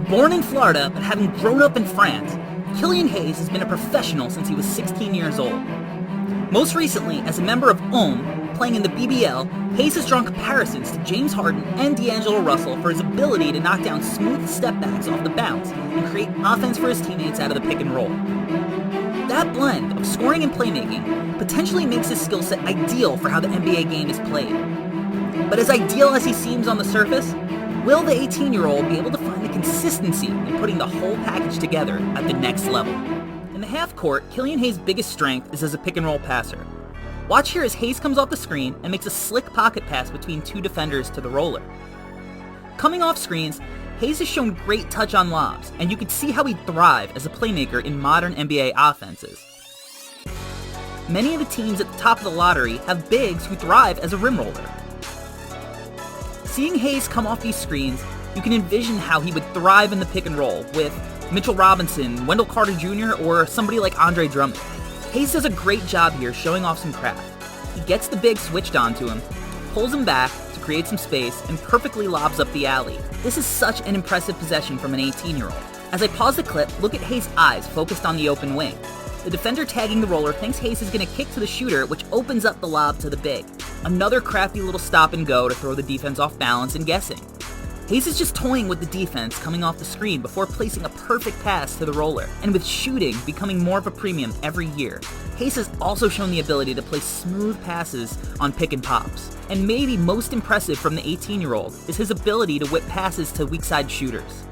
Born in Florida, but having grown up in France, Killian Hayes has been a professional since he was 16 years old. Most recently, as a member of playing in the BBL, Hayes has drawn comparisons to James Harden and D'Angelo Russell for his ability to knock down smooth stepbacks off the bounce and create offense for his teammates out of the pick and roll. That blend of scoring and playmaking potentially makes his skill set ideal for how the NBA game is played. But as ideal as he seems on the surface, will the 18-year-old be able to find the consistency in putting the whole package together at the next level? In the half court, Killian Hayes' biggest strength is as a pick and roll passer. Watch here as Hayes comes off the screen and makes a slick pocket pass between two defenders to the roller. Coming off screens, Hayes has shown great touch on lobs, and you can see how he'd thrive as a playmaker in modern NBA offenses. Many of the teams at the top of the lottery have bigs who thrive as a rim roller. Seeing Hayes come off these screens, you can envision how he would thrive in the pick and roll with Mitchell Robinson, Wendell Carter Jr., or somebody like Andre Drummond. Hayes does a great job here showing off some craft. He gets the big switched onto him, pulls him back to create some space, and perfectly lobs up the alley. This is such an impressive possession from an 18-year-old. As I pause the clip, look at Hayes' eyes focused on the open wing. The defender tagging the roller thinks Hayes is going to kick to the shooter, which opens up the lob to the big. Another crafty little stop and go to throw the defense off balance and guessing. Hayes is just toying with the defense coming off the screen before placing a perfect pass to the roller, and with shooting becoming more of a premium every year. Hayes has also shown the ability to play smooth passes on pick and pops. And maybe most impressive from the 18-year-old is his ability to whip passes to weak side shooters.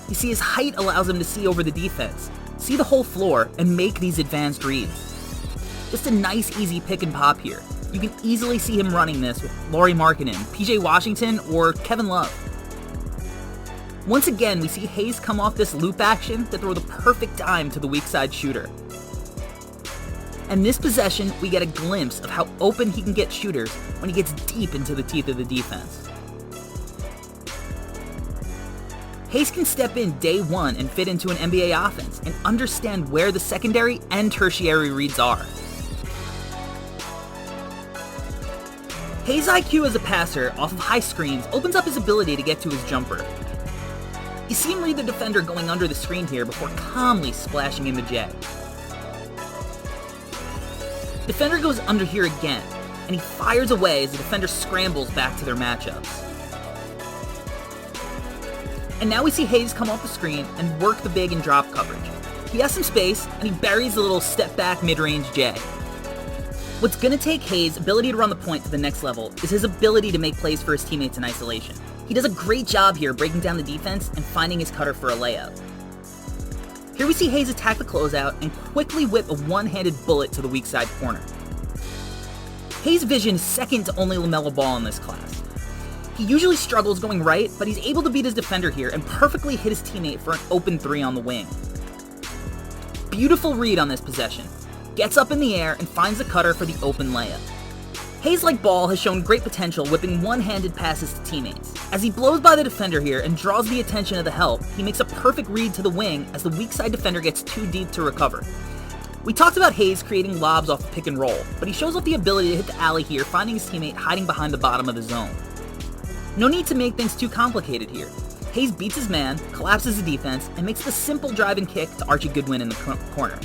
You see, his height allows him to see over the defense, see the whole floor, and make these advanced reads. Just a nice, easy pick and pop here. You can easily see him running this with Lauri Markkanen, PJ Washington, or Kevin Love. Once again, we see Hayes come off this loop action to throw the perfect dime to the weak side shooter. And this possession, we get a glimpse of how open he can get shooters when he gets deep into the teeth of the defense. Hayes can step in day one and fit into an NBA offense and understand where the secondary and tertiary reads are. Hayes' IQ as a passer off of high screens opens up his ability to get to his jumper. You see him read the defender going under the screen here before calmly splashing in the jet. Defender goes under here again, and he fires away as the defender scrambles back to their matchups. And now we see Hayes come off the screen and work the big and drop coverage. He has some space, and he buries the little step back mid-range J. What's going to take Hayes' ability to run the point to the next level is his ability to make plays for his teammates in isolation. He does a great job here breaking down the defense and finding his cutter for a layup. Here we see Hayes attack the closeout and quickly whip a one-handed bullet to the weak side corner. Hayes' vision is second to only LaMelo Ball in this class. He usually struggles going right, but he's able to beat his defender here and perfectly hit his teammate for an open three on the wing. Beautiful read on this possession. Gets up in the air and finds the cutter for the open layup. Hayes, like Ball, has shown great potential whipping one-handed passes to teammates. As he blows by the defender here and draws the attention of the help, he makes a perfect read to the wing as the weak side defender gets too deep to recover. We talked about Hayes creating lobs off the pick and roll, but he shows off the ability to hit the alley here, finding his teammate hiding behind the bottom of the zone. No need to make things too complicated here. Hayes beats his man, collapses the defense, and makes the simple drive and kick to Archie Goodwin in the corner.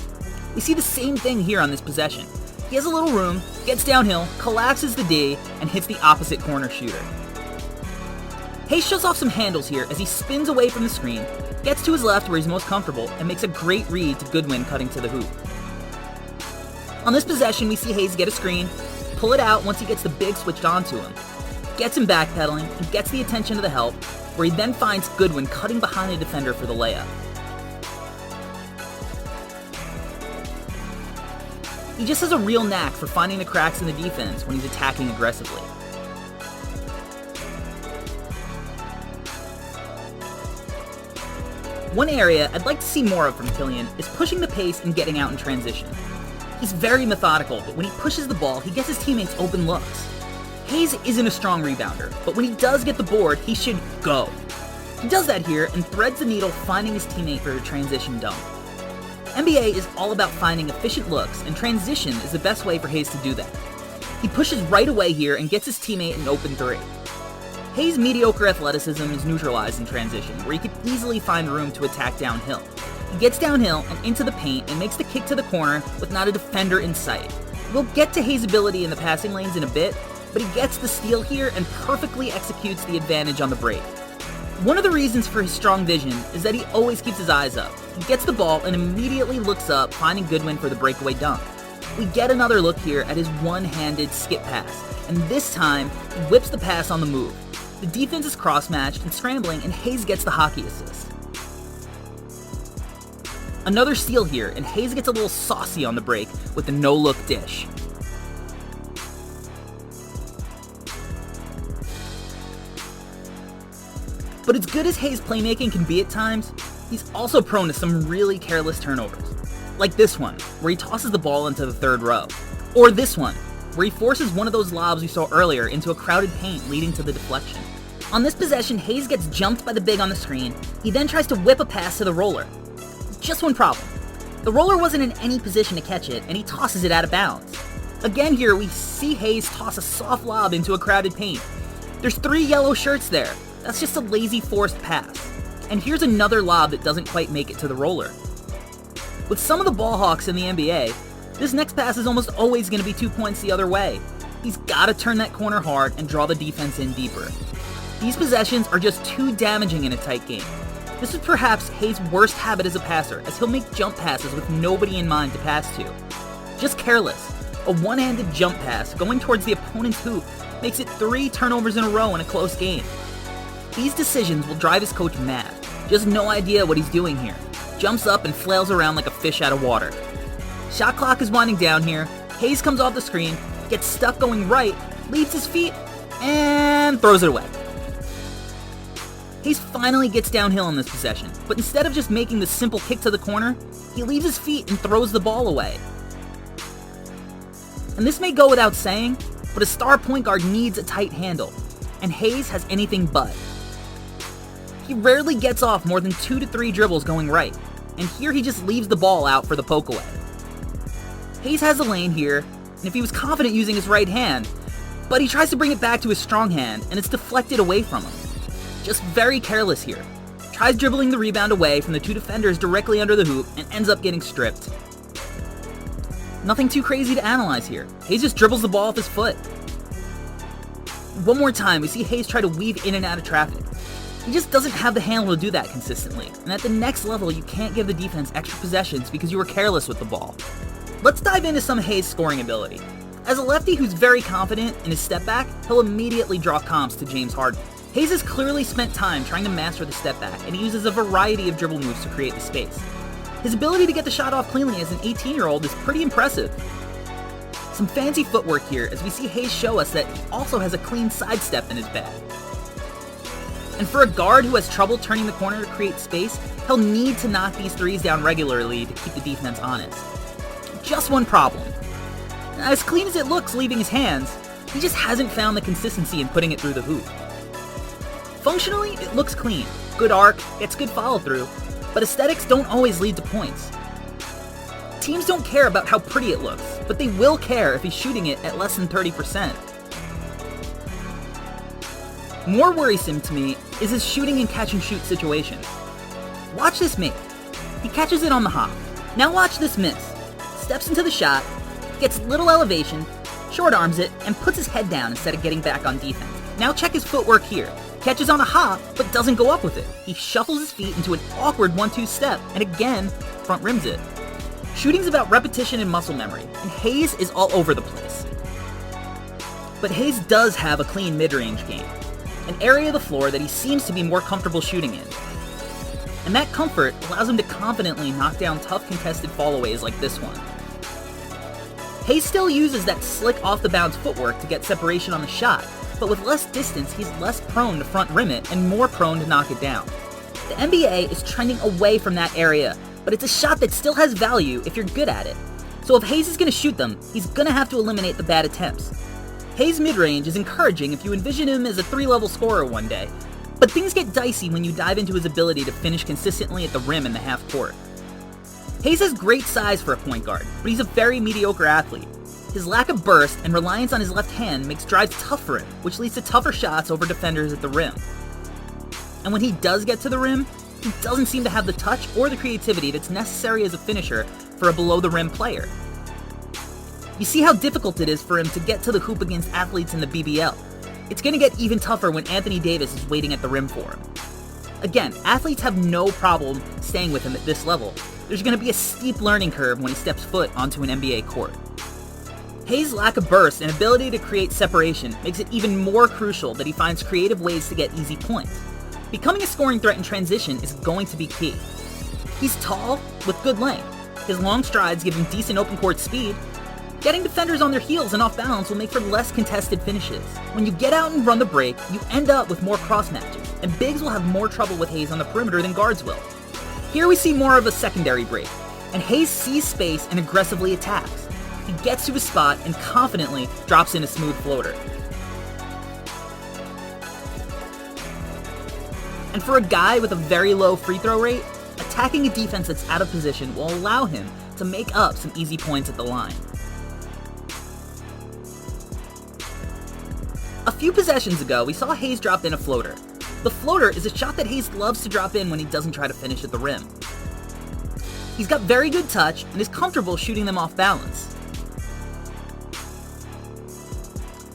We see the same thing here on this possession. He has a little room, gets downhill, collapses the D, and hits the opposite corner shooter. Hayes shows off some handles here as he spins away from the screen, gets to his left where he's most comfortable, and makes a great read to Goodwin cutting to the hoop. On this possession, we see Hayes get a screen, pull it out once he gets the big switched onto him, gets him backpedaling, and gets the attention of the help, where he then finds Goodwin cutting behind the defender for the layup. He just has a real knack for finding the cracks in the defense when he's attacking aggressively. One area I'd like to see more of from Killian is pushing the pace and getting out in transition. He's very methodical, but when he pushes the ball, he gets his teammates open looks. Hayes isn't a strong rebounder, but when he does get the board, he should go. He does that here and threads the needle finding his teammate for a transition dunk. NBA is all about finding efficient looks, and transition is the best way for Hayes to do that. He pushes right away here and gets his teammate an open three. Hayes' mediocre athleticism is neutralized in transition, where he could easily find room to attack downhill. He gets downhill and into the paint and makes the kick to the corner with not a defender in sight. We'll get to Hayes' ability in the passing lanes in a bit, but he gets the steal here and perfectly executes the advantage on the break. One of the reasons for his strong vision is that he always keeps his eyes up. He gets the ball and immediately looks up, finding Goodwin for the breakaway dunk. We get another look here at his one-handed skip pass, and this time, he whips the pass on the move. The defense is cross-matched and scrambling, and Hayes gets the hockey assist. Another steal here, and Hayes gets a little saucy on the break with the no-look dish. But as good as Hayes' playmaking can be at times, he's also prone to some really careless turnovers. Like this one, where he tosses the ball into the third row. Or this one, where he forces one of those lobs we saw earlier into a crowded paint, leading to the deflection. On this possession, Hayes gets jumped by the big on the screen. He then tries to whip a pass to the roller. Just one problem. The roller wasn't in any position to catch it, and he tosses it out of bounds. Again here, we see Hayes toss a soft lob into a crowded paint. There's 3 yellow shirts there. That's just a lazy forced pass. And here's another lob that doesn't quite make it to the roller. With some of the ball hawks in the NBA, this next pass is almost always going to be 2 points the other way. He's got to turn that corner hard and draw the defense in deeper. These possessions are just too damaging in a tight game. This is perhaps Hayes' worst habit as a passer, as he'll make jump passes with nobody in mind to pass to. Just careless. A one-handed jump pass going towards the opponent's hoop makes it 3 turnovers in a row in a close game. These decisions will drive his coach mad. Just no idea what he's doing here. Jumps up and flails around like a fish out of water. Shot clock is winding down here. Hayes comes off the screen, gets stuck going right, leaves his feet, and throws it away. Hayes finally gets downhill in this possession, but instead of just making the simple kick to the corner, he leaves his feet and throws the ball away. And this may go without saying, but a star point guard needs a tight handle, and Hayes has anything but. He rarely gets off more than 2 to 3 dribbles going right, and here he just leaves the ball out for the poke away. Hayes has a lane here, and if he was confident using his right hand, but he tries to bring it back to his strong hand, and it's deflected away from him. Just very careless here. Tries dribbling the rebound away from the 2 defenders directly under the hoop, and ends up getting stripped. Nothing too crazy to analyze here. Hayes just dribbles the ball off his foot. One more time, we see Hayes try to weave in and out of traffic. He just doesn't have the handle to do that consistently, and at the next level, you can't give the defense extra possessions because you were careless with the ball. Let's dive into some of Hayes' scoring ability. As a lefty who's very confident in his step back, he'll immediately draw comps to James Harden. Hayes has clearly spent time trying to master the step back, and he uses a variety of dribble moves to create the space. His ability to get the shot off cleanly as an 18-year-old is pretty impressive. Some fancy footwork here as we see Hayes show us that he also has a clean sidestep in his bag. And for a guard who has trouble turning the corner to create space, he'll need to knock these threes down regularly to keep the defense honest. Just one problem. As clean as it looks leaving his hands, he just hasn't found the consistency in putting it through the hoop. Functionally, it looks clean, good arc, gets good follow through, but aesthetics don't always lead to points. Teams don't care about how pretty it looks, but they will care if he's shooting it at less than 30%. More worrisome to me is his shooting and catch and shoot situations. Watch this make. He catches it on the hop. Now watch this miss. Steps into the shot, gets little elevation, short arms it, and puts his head down instead of getting back on defense. Now check his footwork here. Catches on a hop, but doesn't go up with it. He shuffles his feet into an awkward 1-2 step, and again, front rims it. Shooting's about repetition and muscle memory, and Hayes is all over the place. But Hayes does have a clean mid-range game, an area of the floor that he seems to be more comfortable shooting in. And that comfort allows him to confidently knock down tough contested fallaways like this one. Hayes still uses that slick off-the-bounce footwork to get separation on the shot, but with less distance, he's less prone to front rim it and more prone to knock it down. The NBA is trending away from that area, but it's a shot that still has value if you're good at it. So if Hayes is going to shoot them, he's going to have to eliminate the bad attempts. Hayes' mid-range is encouraging if you envision him as a 3-level scorer one day, but things get dicey when you dive into his ability to finish consistently at the rim in the half court. Hayes has great size for a point guard, but he's a very mediocre athlete. His lack of burst and reliance on his left hand makes drives tough for him, which leads to tougher shots over defenders at the rim. And when he does get to the rim, he doesn't seem to have the touch or the creativity that's necessary as a finisher for a below-the-rim player. You see how difficult it is for him to get to the hoop against athletes in the BBL. It's going to get even tougher when Anthony Davis is waiting at the rim for him. Again, athletes have no problem staying with him at this level. There's going to be a steep learning curve when he steps foot onto an NBA court. Hayes' lack of burst and ability to create separation makes it even more crucial that he finds creative ways to get easy points. Becoming a scoring threat in transition is going to be key. He's tall with good length. His long strides give him decent open court speed. Getting defenders on their heels and off balance will make for less contested finishes. When you get out and run the break, you end up with more cross matches, and bigs will have more trouble with Hayes on the perimeter than guards will. Here we see more of a secondary break, and Hayes sees space and aggressively attacks. He gets to his spot and confidently drops in a smooth floater. And for a guy with a very low free throw rate, attacking a defense that's out of position will allow him to make up some easy points at the line. A few possessions ago, we saw Hayes drop in a floater. The floater is a shot that Hayes loves to drop in when he doesn't try to finish at the rim. He's got very good touch and is comfortable shooting them off balance.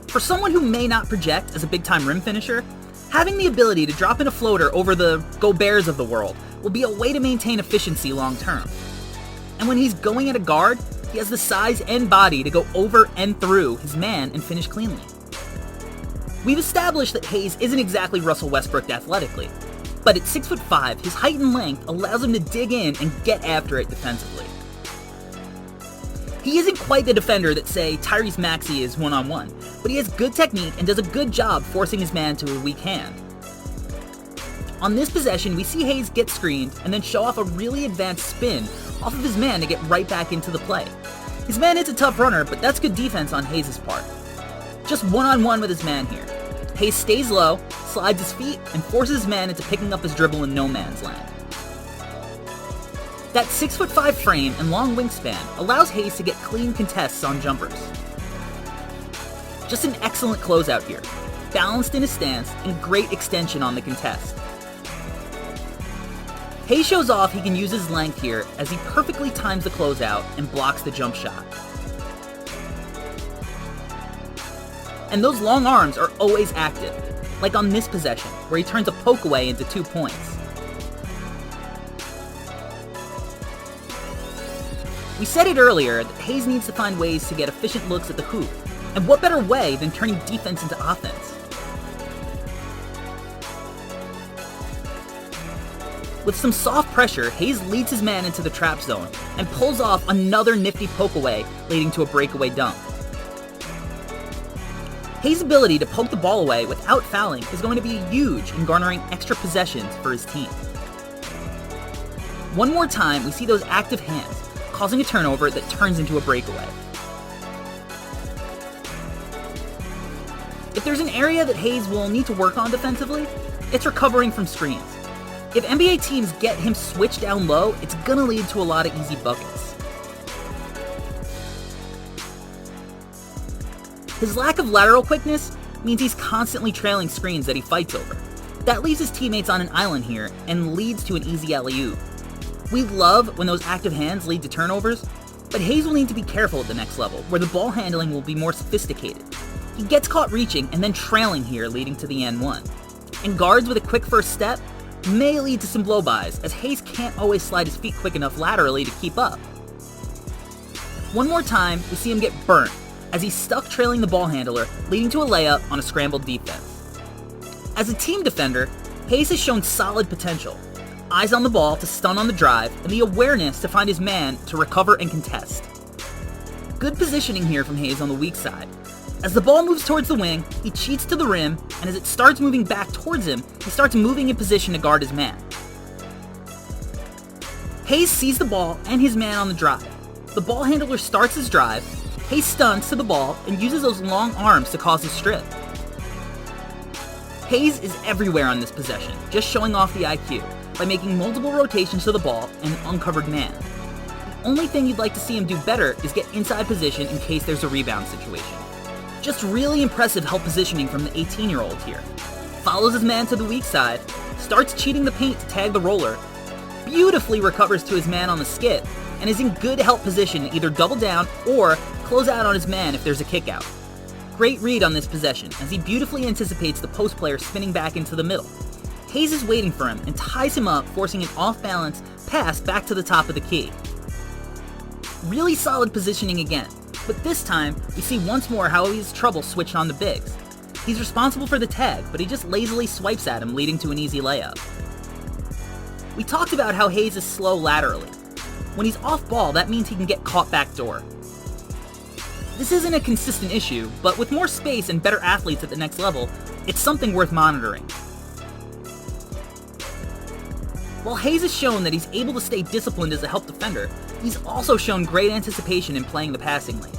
For someone who may not project as a big-time rim finisher, having the ability to drop in a floater over the Goberts of the world will be a way to maintain efficiency long-term. And when he's going at a guard, he has the size and body to go over and through his man and finish cleanly. We've established that Hayes isn't exactly Russell Westbrook athletically, but at 6'5", his height and length allows him to dig in and get after it defensively. He isn't quite the defender that, say, Tyrese Maxey is one-on-one, but he has good technique and does a good job forcing his man to a weak hand. On this possession, we see Hayes get screened and then show off a really advanced spin off of his man to get right back into the play. His man is a tough runner, but that's good defense on Hayes' part. Just one-on-one with his man here. Hayes stays low, slides his feet, and forces his man into picking up his dribble in no man's land. That 6'5" frame and long wingspan allows Hayes to get clean contests on jumpers. Just an excellent closeout here, balanced in his stance and great extension on the contest. Hayes shows off he can use his length here as he perfectly times the closeout and blocks the jump shot. And those long arms are always active, like on this possession, where he turns a poke away into 2 points. We said it earlier that Hayes needs to find ways to get efficient looks at the hoop, and what better way than turning defense into offense? With some soft pressure, Hayes leads his man into the trap zone and pulls off another nifty poke away, leading to a breakaway dunk. Hayes' ability to poke the ball away without fouling is going to be huge in garnering extra possessions for his team. One more time, we see those active hands, causing a turnover that turns into a breakaway. If there's an area that Hayes will need to work on defensively, it's recovering from screens. If NBA teams get him switched down low, it's gonna lead to a lot of easy buckets. His lack of lateral quickness means he's constantly trailing screens that he fights over. That leaves his teammates on an island here and leads to an easy alley-oop. We love when those active hands lead to turnovers, but Hayes will need to be careful at the next level, where the ball handling will be more sophisticated. He gets caught reaching and then trailing here, leading to the N1. And guards with a quick first step may lead to some blow-bys, as Hayes can't always slide his feet quick enough laterally to keep up. One more time, we see him get burnt, as he's stuck trailing the ball handler, leading to a layup on a scrambled defense. As a team defender, Hayes has shown solid potential. Eyes on the ball to stun on the drive, and the awareness to find his man to recover and contest. Good positioning here from Hayes on the weak side. As the ball moves towards the wing, he cheats to the rim, and as it starts moving back towards him, he starts moving in position to guard his man. Hayes sees the ball and his man on the drive. The ball handler starts his drive, Hayes stunts to the ball and uses those long arms to cause a strip. Hayes is everywhere on this possession, just showing off the IQ by making multiple rotations to the ball and an uncovered man. only thing you'd like to see him do better is get inside position in case there's a rebound situation. Just really impressive help positioning from the 18-year-old here. Follows his man to the weak side, starts cheating the paint to tag the roller, beautifully recovers to his man on the skip, and is in good help position to either double down or close out on his man if there's a kick out. Great read on this possession, as he beautifully anticipates the post player spinning back into the middle. Hayes is waiting for him and ties him up, forcing an off-balance pass back to the top of the key. Really solid positioning again, but this time we see once more how he has trouble switched on the bigs. He's responsible for the tag, but he just lazily swipes at him, leading to an easy layup. We talked about how Hayes is slow laterally. When he's off ball, that means he can get caught backdoor. This isn't a consistent issue, but with more space and better athletes at the next level, it's something worth monitoring. While Hayes has shown that he's able to stay disciplined as a help defender, he's also shown great anticipation in playing the passing lanes.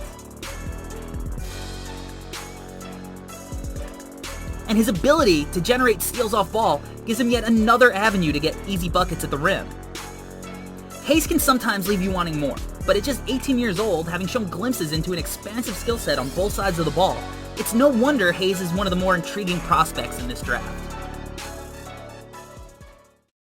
And his ability to generate steals off ball gives him yet another avenue to get easy buckets at the rim. Hayes can sometimes leave you wanting more, but at just 18 years old, having shown glimpses into an expansive skill set on both sides of the ball, it's no wonder Hayes is one of the more intriguing prospects in this draft.